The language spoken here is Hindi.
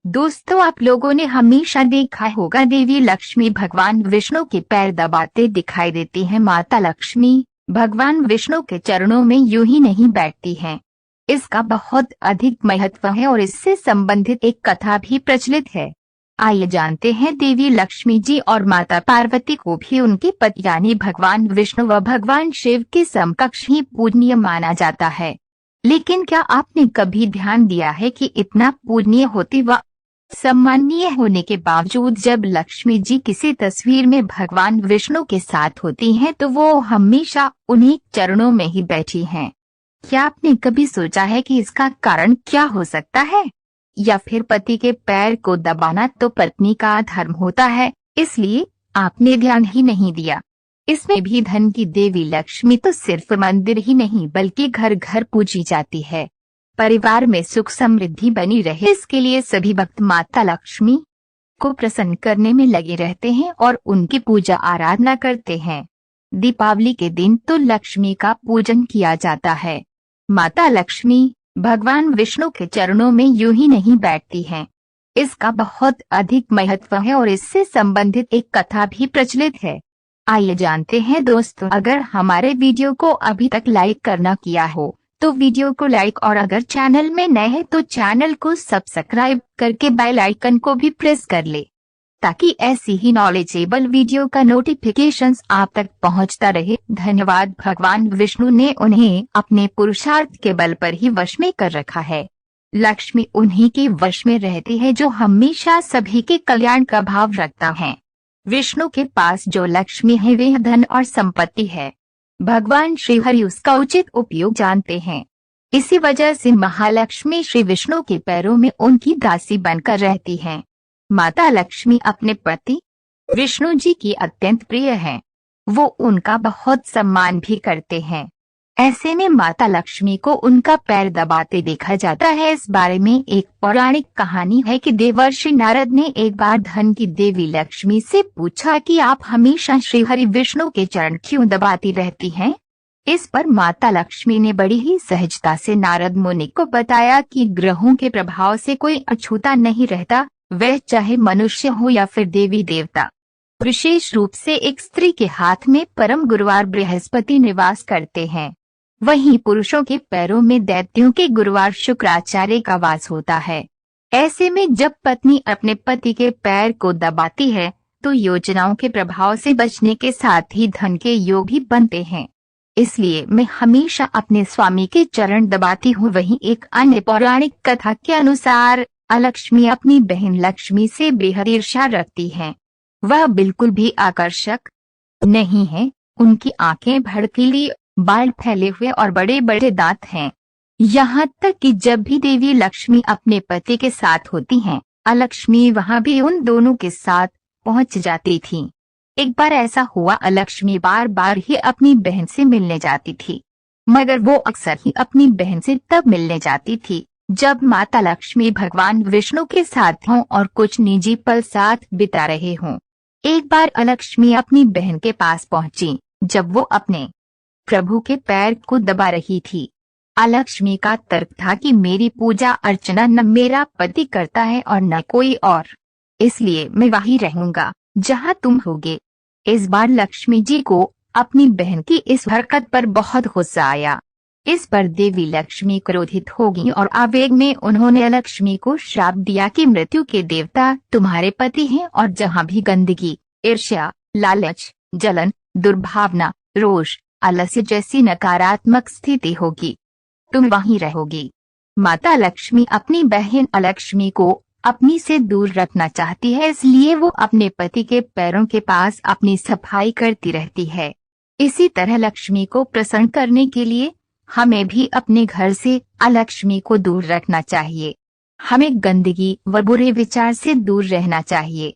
दोस्तों, आप लोगों ने हमेशा देखा होगा देवी लक्ष्मी भगवान विष्णु के पैर दबाते दिखाई देती हैं। माता लक्ष्मी भगवान विष्णु के चरणों में यूं ही नहीं बैठती हैं। इसका बहुत अधिक महत्व है और इससे संबंधित एक कथा भी प्रचलित है। आइए जानते हैं। देवी लक्ष्मी जी और माता पार्वती को भी उनके पति यानी भगवान विष्णु व भगवान शिव के समकक्ष ही पूजनीय माना जाता है। लेकिन क्या आपने कभी ध्यान दिया है कि इतना पूजनीय होते व सम्माननीय होने के बावजूद जब लक्ष्मी जी किसी तस्वीर में भगवान विष्णु के साथ होती हैं तो वो हमेशा उन्हीं चरणों में ही बैठी हैं। क्या आपने कभी सोचा है कि इसका कारण क्या हो सकता है? या फिर पति के पैर को दबाना तो पत्नी का धर्म होता है, इसलिए आपने ध्यान ही नहीं दिया। इसमें भी धन की देवी लक्ष्मी तो सिर्फ मंदिर ही नहीं बल्कि घर घर पूजी जाती है। परिवार में सुख समृद्धि बनी रहे इसके लिए सभी भक्त माता लक्ष्मी को प्रसन्न करने में लगे रहते हैं और उनकी पूजा आराधना करते हैं। दीपावली के दिन तो लक्ष्मी का पूजन किया जाता है। माता लक्ष्मी भगवान विष्णु के चरणों में यूं ही नहीं बैठती हैं। इसका बहुत अधिक महत्व है और इससे संबंधित एक कथा भी प्रचलित है। आइए जानते हैं। दोस्तों, अगर हमारे वीडियो को अभी तक लाइक करना किया हो तो वीडियो को लाइक और अगर चैनल में नए हैं तो चैनल को सब्सक्राइब करके बेल आइकन को भी प्रेस कर ले ताकि ऐसी ही नॉलेजेबल वीडियो का नोटिफिकेशंस आप तक पहुंचता रहे। धन्यवाद। भगवान विष्णु ने उन्हें अपने पुरुषार्थ के बल पर ही वश में कर रखा है। लक्ष्मी उन्हीं के वश में रहती है जो हमेशा सभी के कल्याण का भाव रखता है। विष्णु के पास जो लक्ष्मी है वह धन और संपत्ति है। भगवान श्री हरि उसका उचित उपयोग जानते हैं। इसी वजह से महालक्ष्मी श्री विष्णु के पैरों में उनकी दासी बनकर रहती हैं। माता लक्ष्मी अपने पति विष्णु जी की अत्यंत प्रिय हैं। वो उनका बहुत सम्मान भी करते हैं। ऐसे में माता लक्ष्मी को उनका पैर दबाते देखा जाता है। इस बारे में एक पौराणिक कहानी है कि देवर्षि नारद ने एक बार धन की देवी लक्ष्मी से पूछा कि आप हमेशा श्री हरि विष्णु के चरण क्यों दबाती रहती हैं? इस पर माता लक्ष्मी ने बड़ी ही सहजता से नारद मुनि को बताया कि ग्रहों के प्रभाव से कोई अछूता नहीं रहता, वह चाहे मनुष्य हो या फिर देवी देवता। विशेष रूप से एक स्त्री के हाथ में परम गुरुवार बृहस्पति निवास करते हैं, वहीं पुरुषों के पैरों में दैत्यों के गुरुवार शुक्राचार्य का वास होता है। ऐसे में जब पत्नी अपने पति के पैर को दबाती है तो योजनाओं के प्रभाव से बचने के साथ ही धन के योग भी बनते हैं। इसलिए मैं हमेशा अपने स्वामी के चरण दबाती हूँ। वहीं एक अन्य पौराणिक कथा के अनुसार अलक्ष्मी अपनी बहन लक्ष्मी से बेहद ईर्ष्या रखती हैं। वह बिल्कुल भी आकर्षक नहीं है। उनकी आंखें भड़कीली, बाल फैले हुए और बड़े बड़े दांत हैं। यहाँ तक कि जब भी देवी लक्ष्मी अपने पति के साथ होती हैं, अलक्ष्मी वहाँ भी उन दोनों के साथ पहुँच जाती थी। एक बार ऐसा हुआ, अलक्ष्मी बार बार ही अपनी बहन से मिलने जाती थी, मगर वो अक्सर ही अपनी बहन से तब मिलने जाती थी जब माता लक्ष्मी भगवान विष्णु के साथ हों और कुछ निजी पल साथ बिता रहे हों। एक बार अलक्ष्मी अपनी बहन के पास पहुंची जब वो अपने प्रभु के पैर को दबा रही थी। अलक्ष्मी का तर्क था कि मेरी पूजा अर्चना न मेरा पति करता है और न कोई और, इसलिए मैं वहीं रहूंगा जहां तुम होगे। इस बार लक्ष्मी जी को अपनी बहन की इस हरकत पर बहुत गुस्सा आया। इस पर देवी लक्ष्मी क्रोधित हो गई और आवेग में उन्होंने अलक्ष्मी को श्राप दिया कि मृत्यु के देवता तुम्हारे पति हैं और जहाँ भी गंदगी, ईर्ष्या, लालच, जलन, दुर्भावना, रोष, आलस्य जैसी नकारात्मक स्थिति होगी, तुम वहीं रहोगी। माता लक्ष्मी अपनी बहन अलक्ष्मी को अपनी से दूर रखना चाहती है, इसलिए वो अपने पति के पैरों के पास अपनी सफाई करती रहती है। इसी तरह लक्ष्मी को प्रसन्न करने के लिए हमें भी अपने घर से अलक्ष्मी को दूर रखना चाहिए। हमें गंदगी व बुरे विचार से दूर रहना चाहिए।